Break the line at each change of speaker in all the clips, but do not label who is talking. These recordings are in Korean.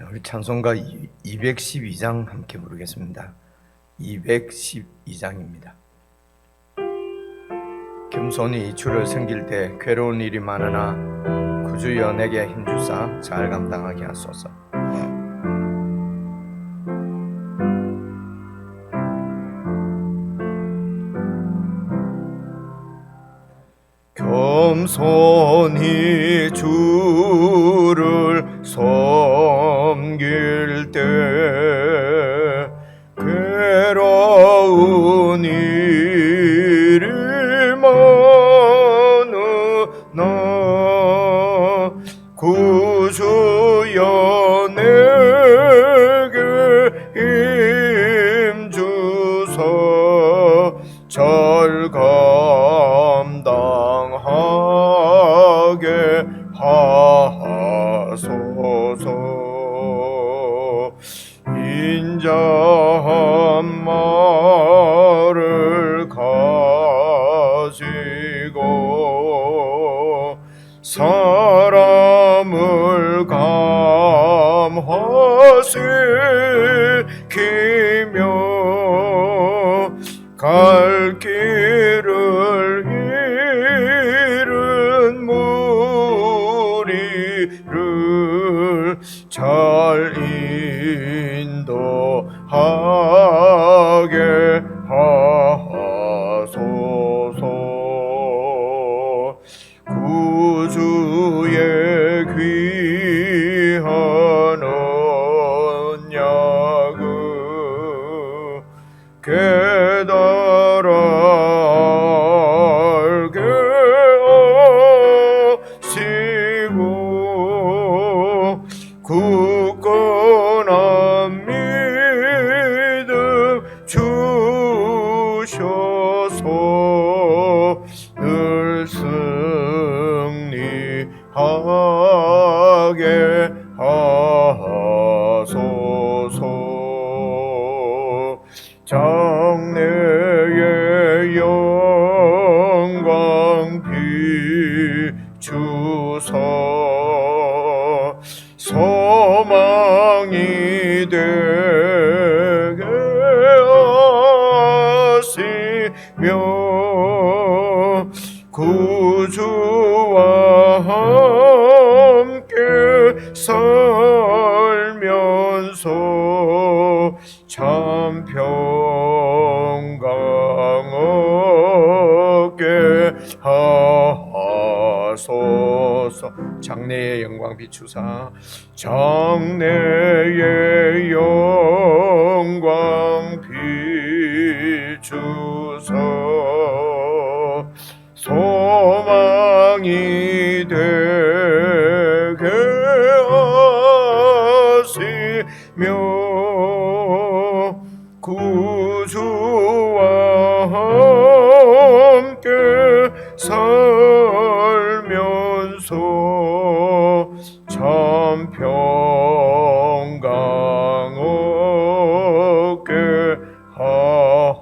우리 찬송가 212장 함께 부르겠습니다. 212장입니다. 겸손히 주를 섬길 때 괴로운 일이 많으나 구주여 내게 힘주사 잘 감당하게 하소서. 겸손히 주를 섬길 때 괴로운 일이 많으나 구주여 내게 힘주사 잘 감당하게 하소서. 인자한 말을 가지고 사람을 감화시키며 갈 길을 잃은 무리를 잘 인도하게 하소서. 구주의 귀한 언약을 깨달아 알게 하시고 굳건한 믿음 주셔서 늘 승리하게 하소서. 장래의 영광 비추사 소망이 되게 하시며 구주와 함께 살면서 참 평강 얻게 하소서. 장래의 영광 비추사 장래의 영광 비추사 소망이 되게 하시며 구주와 함께 살면서 참 평강 얻게 하소서.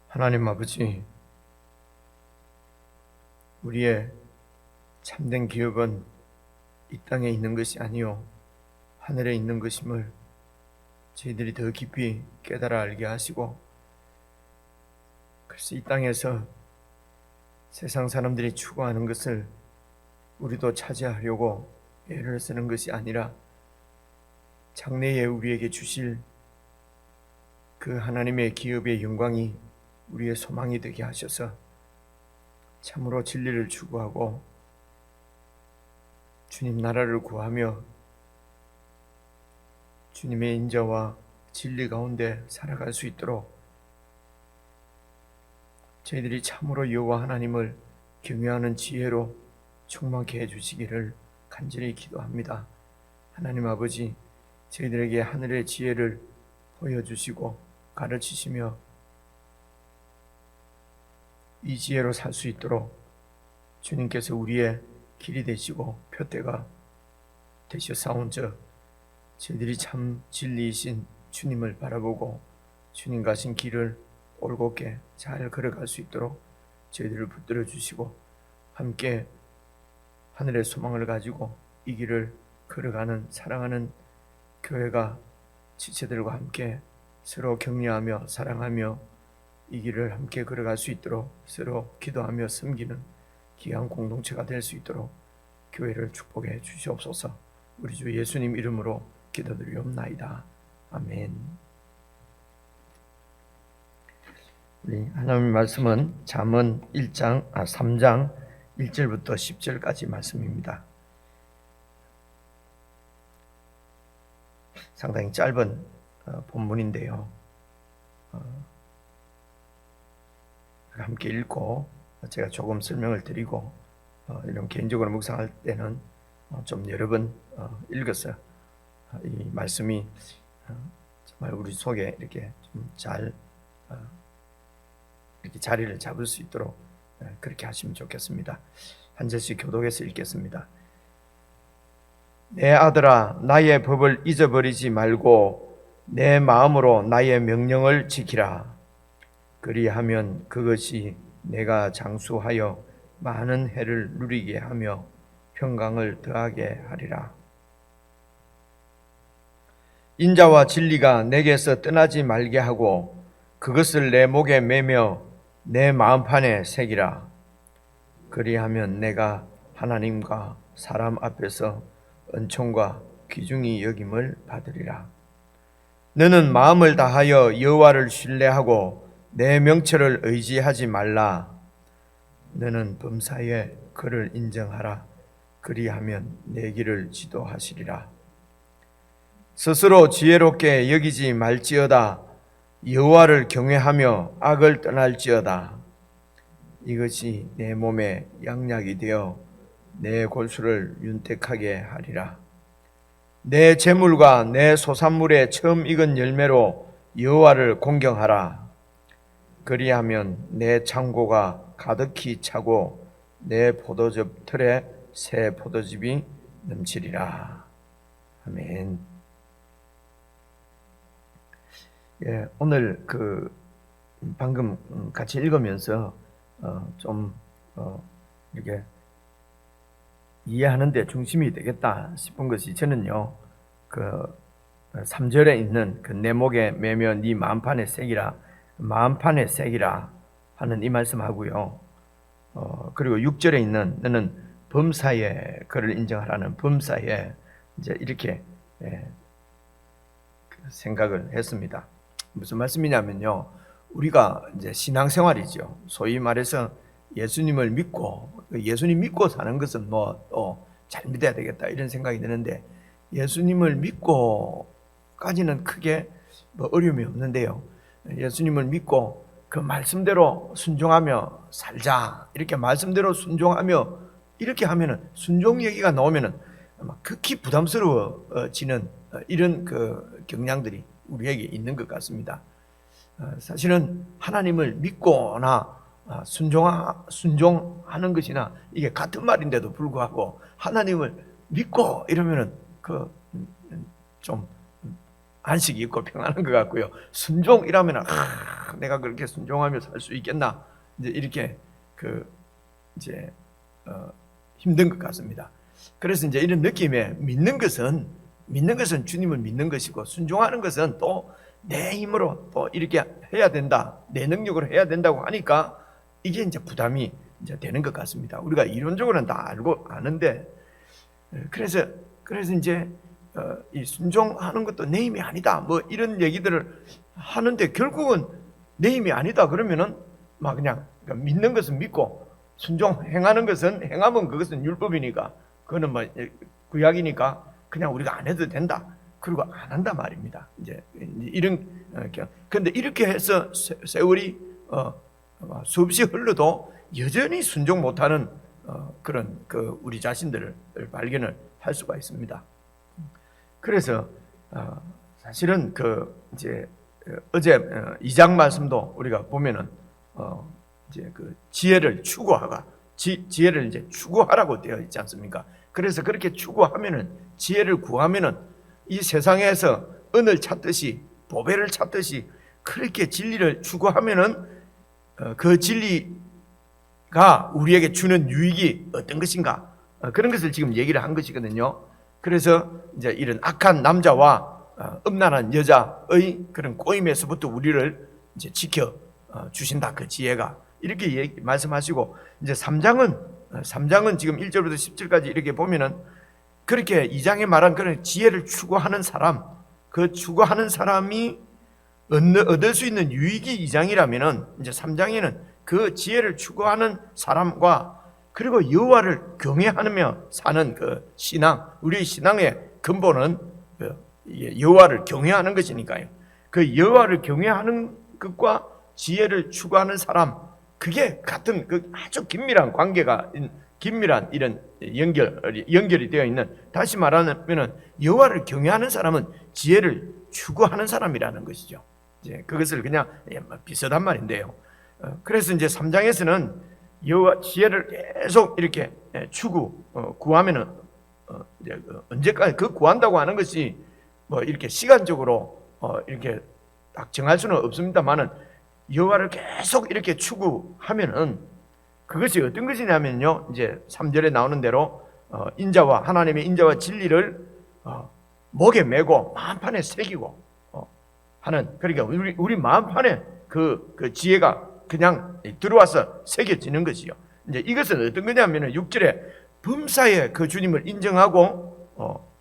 하나님 아버지, 우리의 참된 기업은 이 땅에 있는 것이 아니요 하늘에 있는 것임을 저희들이 더 깊이 깨달아 알게 하시고, 그래서 이 땅에서 세상 사람들이 추구하는 것을 우리도 차지하려고 애를 쓰는 것이 아니라 장래에 우리에게 주실 그 하나님의 기업의 영광이 우리의 소망이 되게 하셔서 참으로 진리를 추구하고 주님 나라를 구하며 주님의 인자와 진리 가운데 살아갈 수 있도록 저희들이 참으로 여호와 하나님을 경외하는 지혜로 충만케 해주시기를 간절히 기도합니다. 하나님 아버지, 저희들에게 하늘의 지혜를 보여주시고 가르치시며 이 지혜로 살 수 있도록 주님께서 우리의 길이 되시고 표대가 되셨사온즉 저희들이 참 진리이신 주님을 바라보고 주님 가신 길을 올곧게 잘 걸어갈 수 있도록 저희들을 붙들어 주시고 함께 하늘의 소망을 가지고 이 길을 걸어가는 사랑하는 교회가 지체들과 함께 서로 격려하며 사랑하며 이 길을 함께 걸어갈 수 있도록 서로 기도하며 섬기는 귀한 공동체가 될 수 있도록 교회를 축복해 주시옵소서. 우리 주 예수님 이름으로 기도드리옵나이다. 아멘. 우리 하나님 말씀은 잠언 3장 1절부터 10절까지 말씀입니다. 상당히 짧은 본문인데요. 함께 읽고 제가 조금 설명을 드리고 이런 개인적으로 묵상할 때는 좀 여러 번 읽었어요. 이 말씀이 정말 우리 속에 이렇게 좀 잘 이렇게 자리를 잡을 수 있도록 그렇게 하시면 좋겠습니다. 한 절씩 교독해서 읽겠습니다. 내 아들아, 나의 법을 잊어버리지 말고 내 마음으로 나의 명령을 지키라. 그리하면 그것이 내가 장수하여 많은 해를 누리게 하며 평강을 더하게 하리라. 인자와 진리가 내게서 떠나지 말게 하고 그것을 내 목에 매며 내 마음판에 새기라. 그리하면 내가 하나님과 사람 앞에서 은총과 귀중히 여김을 받으리라. 너는 마음을 다하여 여호와를 신뢰하고 내 명철을 의지하지 말라. 너는 범사에 그를 인정하라. 그리하면 내 길을 지도하시리라. 스스로 지혜롭게 여기지 말지어다. 여호와를 경외하며 악을 떠날지어다. 이것이 내 몸에 양약이 되어 내 골수를 윤택하게 하리라. 내 재물과 내 소산물의 처음 익은 열매로 여호와를 공경하라. 그리하면 내 창고가 가득히 차고 내 포도즙 틀에 새 포도즙이 넘치리라. 아멘. 예, 오늘 방금 같이 읽으면서 좀 이렇게 이해하는 데 중심이 되겠다 싶은 것이 저는요, 3절에 있는 내 목에 매며 네 마음판에 새기라, 마음판에 새기라 하는 이 말씀하고요. 그리고 6절에 있는 너는 범사에 그를 인정하라는 범사에 이제 이렇게 생각을 했습니다. 무슨 말씀이냐면요, 우리가 이제 신앙생활이죠. 소위 말해서 예수님을 믿고, 예수님 믿고 사는 것은 잘 믿어야 되겠다 이런 생각이 드는데, 예수님을 믿고까지는 크게 어려움이 없는데요, 예수님을 믿고 그 말씀대로 순종하며 살자, 이렇게 말씀대로 순종하며 이렇게 하면은, 순종 얘기가 나오면은 극히 부담스러워지는 이런 경향들이 우리에게 있는 것 같습니다. 사실은 하나님을 믿거나 순종하는 것이나 이게 같은 말인데도 불구하고 하나님을 믿고 이러면은 좀 안식이 있고 평안한 것 같고요, 순종이라면 내가 그렇게 순종하며 살 수 있겠나, 이제 이렇게 이제 힘든 것 같습니다. 그래서 이제 이런 느낌에 믿는 것은 주님을 믿는 것이고, 순종하는 것은 또 내 힘으로 또 이렇게 해야 된다, 내 능력으로 해야 된다고 하니까 이게 이제 부담이 이제 되는 것 같습니다. 우리가 이론적으로는 다 알고 아는데, 그래서 이제 이 순종하는 것도 내 힘이 아니다, 이런 얘기들을 하는데, 결국은 내 힘이 아니다 그러면은 그냥 믿는 것은 믿고 행하는 것은 행하면 그것은 율법이니까, 그거는 구약이니까 그냥 우리가 안 해도 된다, 그리고 안 한다 말입니다. 이제 이런 그런데 이렇게 해서 세월이 수없이 흘러도 여전히 순종 못하는 그런 우리 자신들을 발견을 할 수가 있습니다. 그래서 사실은 이제 어제 2장 말씀도 우리가 보면은 이제 지혜를 이제 추구하라고 되어 있지 않습니까? 그래서 그렇게 추구하면은, 지혜를 구하면은 이 세상에서 은을 찾듯이 보배를 찾듯이 그렇게 진리를 추구하면은 그 진리가 우리에게 주는 유익이 어떤 것인가, 그런 것을 지금 얘기를 한 것이거든요. 그래서 이제 이런 악한 남자와 음란한 여자의 그런 꼬임에서부터 우리를 이제 지켜 주신다, 그 지혜가. 이렇게 말씀하시고, 이제 3장은 지금 1절부터 10절까지 이렇게 보면은 그렇게 2장에 말한 그런 지혜를 추구하는 사람, 그 추구하는 사람이 얻을 수 있는 유익이 2장이라면은 이제 3장에는 그 지혜를 추구하는 사람과 그리고 여호와를 경외하며 사는 그 신앙, 우리의 신앙의 근본은 여호와를 경외하는 것이니까요. 그 여호와를 경외하는 것과 지혜를 추구하는 사람, 그게 같은 그 아주 긴밀한 관계가, 긴밀한 이런 연결이 되어 있는, 다시 말하면 여호와를 경외하는 사람은 지혜를 추구하는 사람이라는 것이죠. 이제 그것을 그냥 비슷한 말인데요. 그래서 이제 3장에서는 여호와 지혜를 계속 이렇게 구하면은 이제 언제까지 그 구한다고 하는 것이 뭐 이렇게 시간적으로 이렇게 딱 정할 수는 없습니다만은 여호와를 계속 이렇게 추구하면은 그것이 어떤 것이냐면요, 이제 3절에 나오는 대로 인자와 하나님의 인자와 진리를 목에 메고 마음판에 새기고 하는, 그러니까 우리 마음판에 그 지혜가 그냥 들어와서 새겨지는 것이요. 이제 이것은 어떤 거냐면은 6절에 범사에 그 주님을 인정하고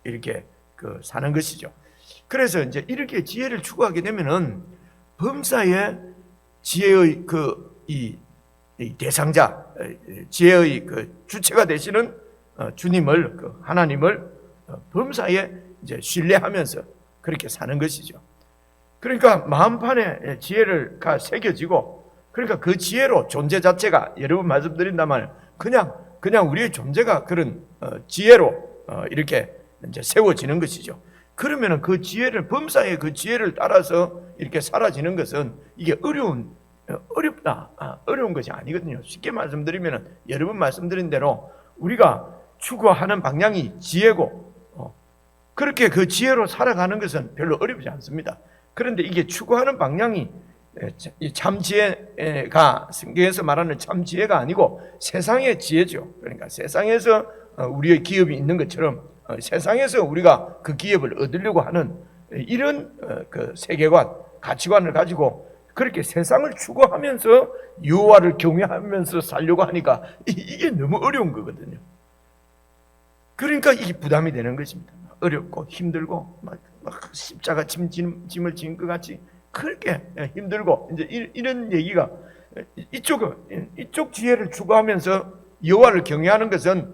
이렇게 사는 것이죠. 그래서 이제 이렇게 지혜를 추구하게 되면은 범사에 지혜의 이 대상자, 지혜의 주체가 되시는 주님을, 하나님을 범사에 이제 신뢰하면서 그렇게 사는 것이죠. 그러니까 마음판에 지혜가 새겨지고, 그러니까 그 지혜로 존재 자체가, 여러 번 말씀드린다면 그냥 우리의 존재가 그런 지혜로 이렇게 이제 세워지는 것이죠. 그러면은 그 지혜를, 범사의 그 지혜를 따라서 이렇게 사라지는 것은 이게 어려운 것이 아니거든요. 쉽게 말씀드리면은 여러 번 말씀드린 대로 우리가 추구하는 방향이 지혜고, 그렇게 그 지혜로 살아가는 것은 별로 어렵지 않습니다. 그런데 이게 추구하는 방향이 참 지혜가, 성경에서 말하는 참 지혜가 아니고 세상의 지혜죠. 그러니까 세상에서 우리의 기업이 있는 것처럼 세상에서 우리가 그 기업을 얻으려고 하는 이런 그 세계관, 가치관을 가지고 그렇게 세상을 추구하면서 여호와를 경외하면서 살려고 하니까 이게 너무 어려운 거거든요. 그러니까 이게 부담이 되는 것입니다. 어렵고 힘들고 막 십자가 짐을 지는 것 같이 그렇게 힘들고, 이제 이런 얘기가, 이쪽 지혜를 추구하면서 여호와를 경외하는 것은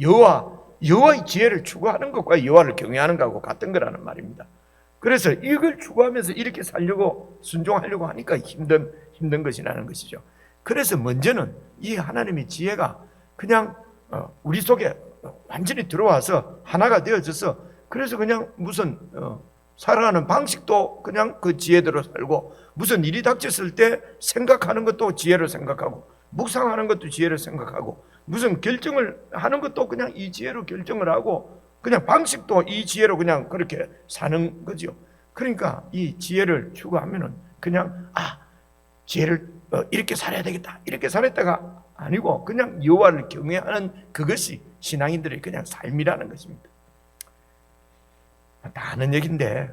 여호와의 지혜를 추구하는 것과 여호와를 경외하는 것하고 같은 거라는 말입니다. 그래서 이걸 추구하면서 이렇게 살려고, 순종하려고 하니까 힘든 것이라는 것이죠. 그래서 먼저는 이 하나님의 지혜가 그냥 우리 속에 완전히 들어와서 하나가 되어져서, 그래서 그냥 무슨 살아가는 방식도 그냥 그 지혜대로 살고, 무슨 일이 닥쳤을 때 생각하는 것도 지혜로 생각하고, 묵상하는 것도 지혜로 생각하고, 무슨 결정을 하는 것도 그냥 이 지혜로 결정을 하고, 그냥 방식도 이 지혜로 그냥 그렇게 사는 거죠. 그러니까 이 지혜를 추구하면은 그냥 지혜를 이렇게 살아야 되겠다, 이렇게 살았다가 아니고 그냥 여호와를 경외하는 그것이 신앙인들의 그냥 삶이라는 것입니다. 다 아는 얘기인데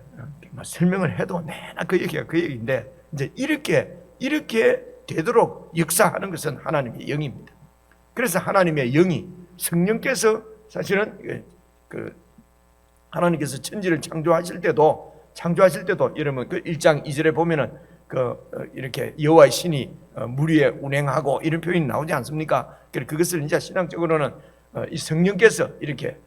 설명을 해도 내나 그 얘기인데, 이제 이렇게 되도록 역사하는 것은 하나님의 영입니다. 그래서 하나님의 영이, 성령께서 사실은 하나님께서 천지를 창조하실 때도 여러분 그 1장 2절에 보면은 이렇게 여호와의 신이 물 위에 운행하고 이런 표현이 나오지 않습니까? 그것을 이제 신앙적으로는 이 성령께서 이렇게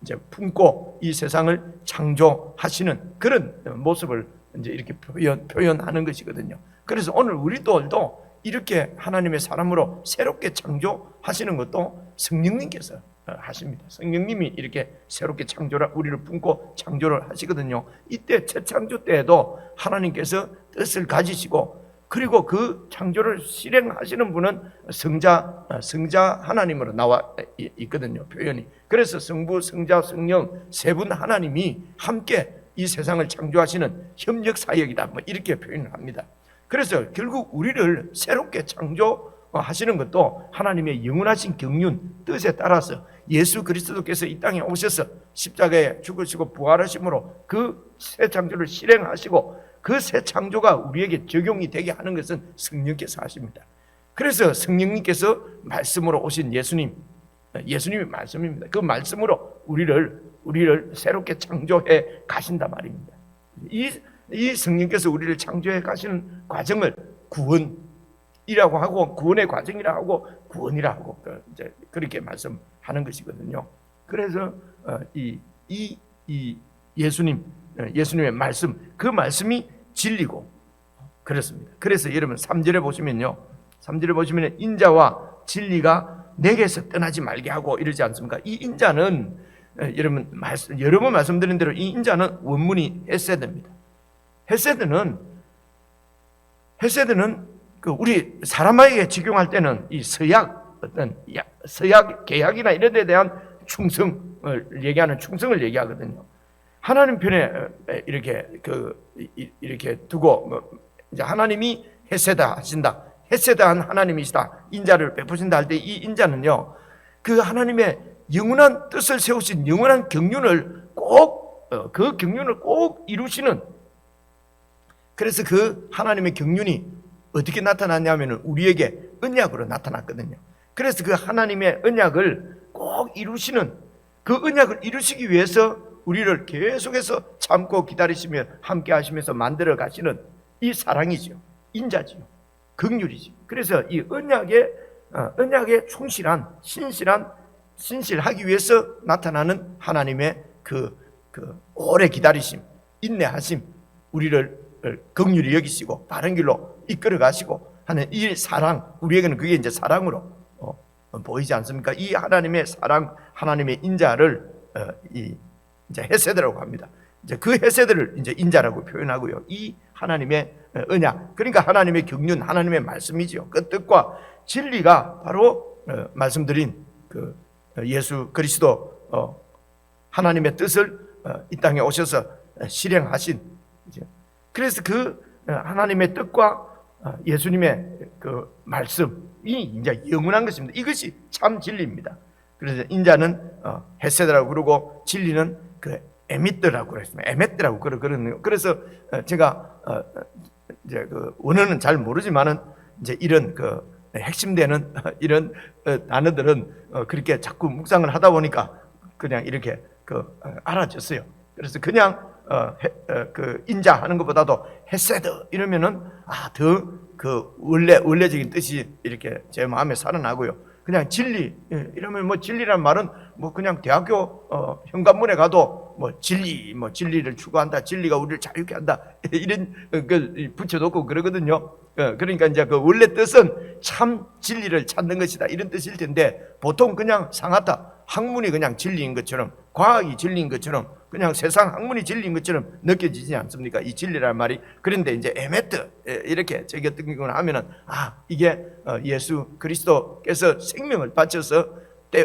이제 품고 이 세상을 창조하시는 그런 모습을 이제 이렇게 표현하는 것이거든요. 그래서 오늘 우리들도 이렇게 하나님의 사람으로 새롭게 창조하시는 것도 성령님께서 하십니다. 성령님이 이렇게 새롭게 우리를 품고 창조를 하시거든요. 이때 재창조 때에도 하나님께서 뜻을 가지시고 그리고 그 창조를 실행하시는 분은 성자 하나님으로 나와 있거든요, 표현이. 그래서 성부, 성자, 성령 세 분 하나님이 함께 이 세상을 창조하시는 협력 사역이다, 뭐 이렇게 표현을 합니다. 그래서 결국 우리를 새롭게 창조하시는 것도 하나님의 영원하신 경륜 뜻에 따라서 예수 그리스도께서 이 땅에 오셔서 십자가에 죽으시고 부활하심으로 그 새 창조를 실행하시고 그 새 창조가 우리에게 적용이 되게 하는 것은 성령께서 하십니다. 그래서 성령님께서 말씀으로 오신 예수님의 말씀입니다. 그 말씀으로 우리를 새롭게 창조해 가신단 말입니다. 이 성령께서 우리를 창조해 가시는 과정을 구원이라고 하고, 구원의 과정이라고 하고, 구원이라 하고, 이제 그렇게 말씀하는 것이거든요. 그래서 이 예수님의 말씀, 그 말씀이 진리고 그렇습니다. 그래서 여러분 3절에 보시면요, 3절에 보시면 인자와 진리가 내게서 떠나지 말게 하고 이러지 않습니까? 이 인자는 여러분 여러 번 말씀드린 대로 이 인자는 원문이 헤세드입니다. 헤세드는 그 우리 사람에게 적용할 때는 이 서약 계약이나 이런 데 대한 충성을 얘기하거든요. 하나님 편에 이렇게 두고 이제 하나님이 헤세다 하신다, 헤세다한 하나님이시다, 인자를 베푸신다 할 때 이 인자는요, 그 하나님의 영원한 뜻을 세우신 영원한 경륜을 그 경륜을 꼭 이루시는, 그래서 그 하나님의 경륜이 어떻게 나타났냐면 우리에게 언약으로 나타났거든요. 그래서 그 하나님의 언약을 꼭 이루시는, 그 언약을 이루시기 위해서 우리를 계속해서 참고 기다리시며 함께 하시면서 만들어 가시는 이 사랑이죠. 인자지요. 긍휼이죠. 그래서 이 언약에 충실한, 신실하기 위해서 나타나는 하나님의 그 오래 기다리심, 인내하심, 우리를 긍휼히 여기시고 바른 길로 이끌어 가시고 하는 이 사랑, 우리에게는 그게 이제 사랑으로 보이지 않습니까? 이 하나님의 사랑, 하나님의 인자를 이제 헤세드라고 합니다. 이제 그 헤세드를 이제 인자라고 표현하고요. 이 하나님의 언약, 그러니까 하나님의 경륜, 하나님의 말씀이지요. 그 뜻과 진리가 바로 말씀드린 그 예수 그리스도 하나님의 뜻을 이 땅에 오셔서 실행하신, 그래서 그 하나님의 뜻과 예수님의 그 말씀이 이제 영원한 것입니다. 이것이 참 진리입니다. 그래서 인자는 헤세드라고 그러고 진리는 그 에미트라고 그랬습니다. 에메트라고 그러거든요. 그래서 제가 이제 그 원어는 잘 모르지만은 이제 이런 그 핵심되는 이런 단어들은 그렇게 자꾸 묵상을 하다 보니까 그냥 이렇게 알아졌어요. 그래서 그냥 그 인자 하는 것보다도 헤세드 이러면은 더 그 원래적인 뜻이 이렇게 제 마음에 살아나고요. 그냥 진리 이러면 뭐 진리란 말은 뭐 그냥 대학교 현관문에 가도 뭐 진리를 추구한다, 진리가 우리를 자유케 한다 이런 그 붙여놓고 그러거든요. 그러니까 이제 그 원래 뜻은 참 진리를 찾는 것이다 이런 뜻일 텐데, 보통 그냥 상하다, 학문이 그냥 진리인 것처럼, 과학이 진리인 것처럼, 그냥 세상 학문이 진리인 것처럼 느껴지지 않습니까? 이 진리란 말이. 그런데 이제 에메트 이렇게 적용을 하면은 이게 예수 그리스도께서 생명을 바쳐서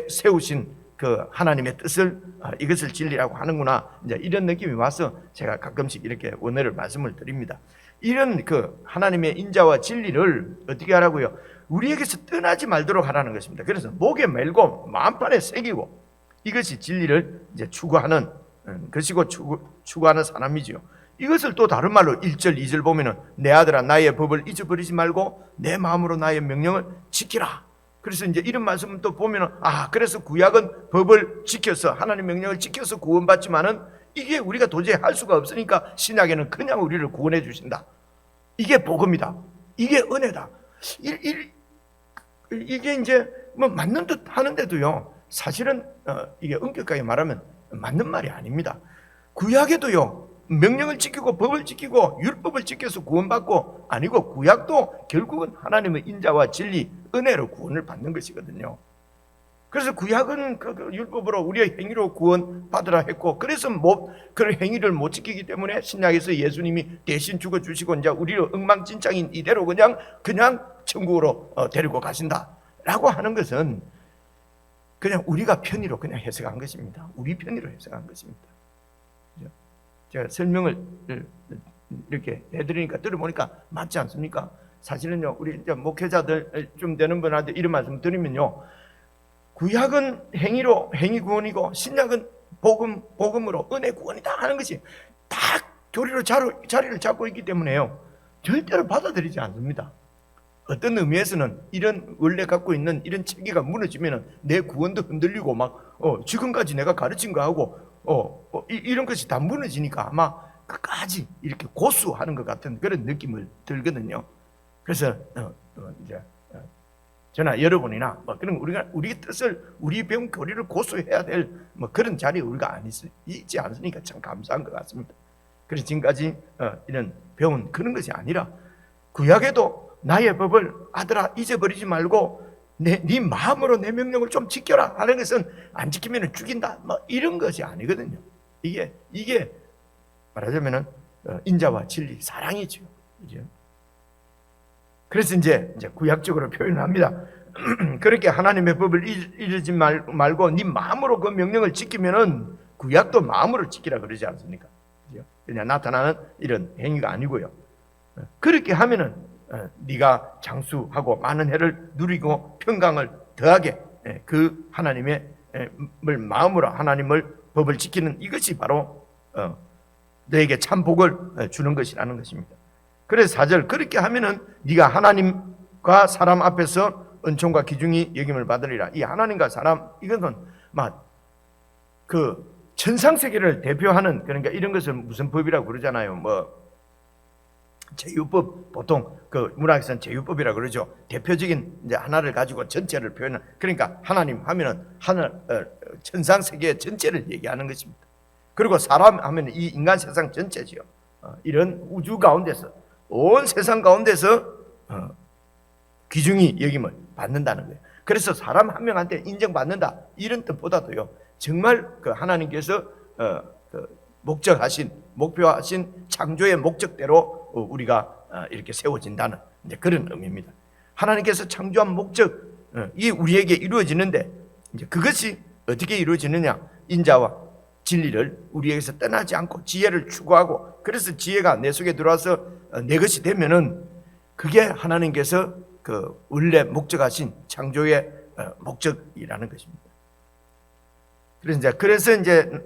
세우신 그 하나님의 뜻을 이것을 진리라고 하는구나, 이제 이런 느낌이 와서 제가 가끔씩 이렇게 원어를 말씀을 드립니다. 이런 그 하나님의 인자와 진리를 어떻게 하라고요? 우리에게서 떠나지 말도록 하라는 것입니다. 그래서 목에 메고 마음판에 새기고, 이것이 진리를 이제 추구하는 것이고 추구하는 사람이지요. 이것을 또 다른 말로 1절 2절 보면은 내 아들아 나의 법을 잊어버리지 말고 내 마음으로 나의 명령을 지키라. 그래서 이제 이런 말씀을 또 보면은 그래서 구약은 법을 지켜서, 하나님의 명령을 지켜서 구원받지만은 이게 우리가 도저히 할 수가 없으니까 신약에는 그냥 우리를 구원해 주신다. 이게 복음이다. 이게 은혜다. 이게 이제 뭐 맞는 듯 하는데도요, 사실은 이게 엄격하게 말하면 맞는 말이 아닙니다. 구약에도요, 명령을 지키고 법을 지키고 율법을 지켜서 구원받고 아니고, 구약도 결국은 하나님의 인자와 진리, 은혜로 구원을 받는 것이거든요. 그래서 구약은 그 율법으로 우리의 행위로 구원 받으라 했고, 그래서 그 행위를 못 지키기 때문에 신약에서 예수님이 대신 죽어 주시고 이제 우리를 엉망진창인 이대로 그냥 천국으로 데리고 가신다라고 하는 것은 그냥 우리가 편의로 그냥 해석한 것입니다. 우리 편의로 해석한 것입니다. 제가 설명을 이렇게 해드리니까 들어보니까 맞지 않습니까? 사실은요, 우리 이제 목회자들 좀 되는 분한테 이런 말씀 드리면요, 구약은 행위로 행위 구원이고 신약은 복음으로 은혜 구원이다 하는 것이 다 교리로 자리를 잡고 있기 때문에요, 절대로 받아들이지 않습니다. 어떤 의미에서는 이런 원래 갖고 있는 이런 체계가 무너지면 내 구원도 흔들리고 막 지금까지 내가 가르친 거하고 이런 것이 다 무너지니까 아마 끝까지 이렇게 고수하는 것 같은 그런 느낌을 들거든요. 그래서 이제 저나 여러분이나 그런 우리 뜻을, 우리 배운 교리를 고수해야 될 그런 자리에 우리가 있지 않으니까 참 감사한 것 같습니다. 그래서 지금까지 이런 배운 그런 것이 아니라, 구약에도 나의 법을 아들아 잊어버리지 말고 네 마음으로 내 명령을 좀 지켜라 하는 것은 안 지키면 죽인다 이런 것이 아니거든요. 이게 말하자면은 인자와 진리, 사랑이죠. 그죠? 그래서 이제 구약적으로 표현합니다. 그렇게 하나님의 법을 잊지 말고 네 마음으로 그 명령을 지키면은, 구약도 마음으로 지키라 그러지 않습니까? 그죠? 그냥 나타나는 이런 행위가 아니고요. 그렇게 하면은 네가 장수하고 많은 해를 누리고 평강을 더하게, 그 하나님의 마음으로 하나님을 법을 지키는 이것이 바로 너에게 참 복을 주는 것이라는 것입니다. 그래서 4절, 그렇게 하면은 네가 하나님과 사람 앞에서 은총과 기중이 여김을 받으리라. 이 하나님과 사람, 이것은 막 그 천상세계를 대표하는, 그러니까 이런 것을 무슨 법이라고 그러잖아요. 제유법, 보통 그 문학에서는 제유법이라고 그러죠. 대표적인 이제 하나를 가지고 전체를 표현하는, 그러니까 하나님 하면은 천상세계 전체를 얘기하는 것입니다. 그리고 사람 하면 이 인간 세상 전체지요. 이런 우주 가운데서, 온 세상 가운데서 귀중히 여김을 받는다는 거예요. 그래서 사람 한 명한테 인정받는다 이런 뜻보다도요, 정말 그 하나님께서 목표하신 창조의 목적대로 우리가 이렇게 세워진다는 이제 그런 의미입니다. 하나님께서 창조한 목적이 우리에게 이루어지는데, 이제 그것이 어떻게 이루어지느냐? 인자와 진리를 우리에게서 떠나지 않고 지혜를 추구하고, 그래서 지혜가 내 속에 들어와서 내 것이 되면은 그게 하나님께서 그 원래 목적하신 창조의 목적이라는 것입니다. 그래서 이제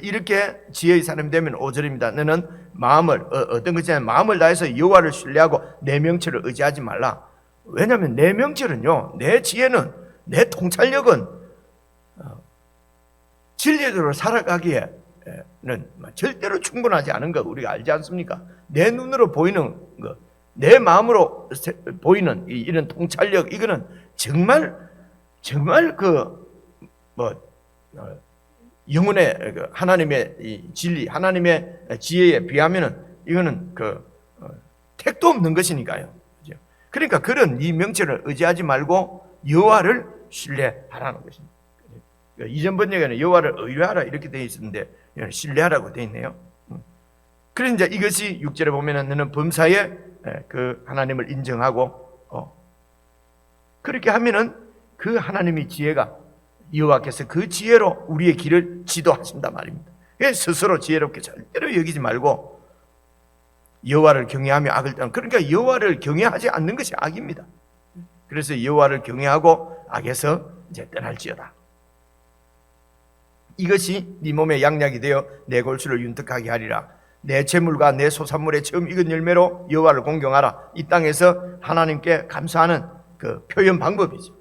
이렇게 지혜의 사람이 되면 5절입니다. 너는 마음을 어떤 것이냐면 마음을 다해서 여호와를 신뢰하고 내 명철을 의지하지 말라. 왜냐하면 내 명철은요, 내 지혜는, 내 통찰력은 진리대로 살아가기에는 절대로 충분하지 않은 거 우리가 알지 않습니까? 내 눈으로 보이는 것, 내 마음으로 보이는 이런 통찰력, 이거는 정말 영혼의 하나님의 이 진리, 하나님의 지혜에 비하면은 이거는 택도 없는 것이니까요. 그죠? 그러니까 그런 이 명철을 의지하지 말고 여호와를 신뢰하라는 것입니다. 이전 번역에는 여호와를 의뢰하라 이렇게 되어 있었는데 신뢰하라고 되어 있네요. 그래서 이제 이것이 6절에 보면은 너는 범사에 그 하나님을 인정하고 그렇게 하면은 그 하나님의 지혜가, 여호와께서 그 지혜로 우리의 길을 지도하신단 말입니다. 스스로 지혜롭게 절대로 여기지 말고 여호와를 경외하며 악을 떠나, 그러니까 여호와를 경외하지 않는 것이 악입니다. 그래서 여호와를 경외하고 악에서 이제 떠날지어다. 이것이 네 몸의 양약이 되어 내 골수를 윤택하게 하리라. 내 재물과 내 소산물의 처음 익은 열매로 여호와를 공경하라. 이 땅에서 하나님께 감사하는 그 표현 방법이죠.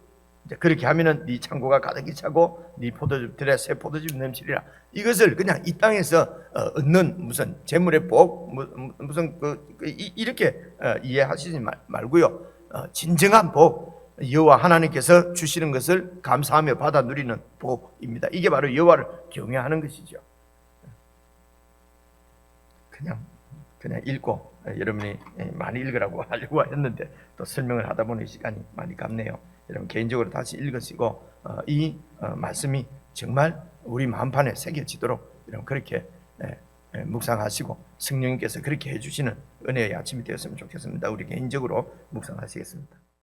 그렇게 하면은 네 창고가 가득히 차고 네 포도즙들에 새 포도즙 넘치리라. 이것을 그냥 이 땅에서 얻는 무슨 재물의 복, 무슨 이렇게 이해하시지 말고요. 진정한 복, 여호와 하나님께서 주시는 것을 감사하며 받아 누리는 복입니다. 이게 바로 여호와를 경외하는 것이죠. 그냥 읽고 여러분이 많이 읽으라고 하려고 했는데 또 설명을 하다 보니 시간이 많이 갔네요. 여러분 개인적으로 다시 읽으시고 이 말씀이 정말 우리 마음판에 새겨지도록 이런 그렇게 묵상하시고 성령님께서 그렇게 해주시는 은혜의 아침이 되었으면 좋겠습니다. 우리 개인적으로 묵상하시겠습니다.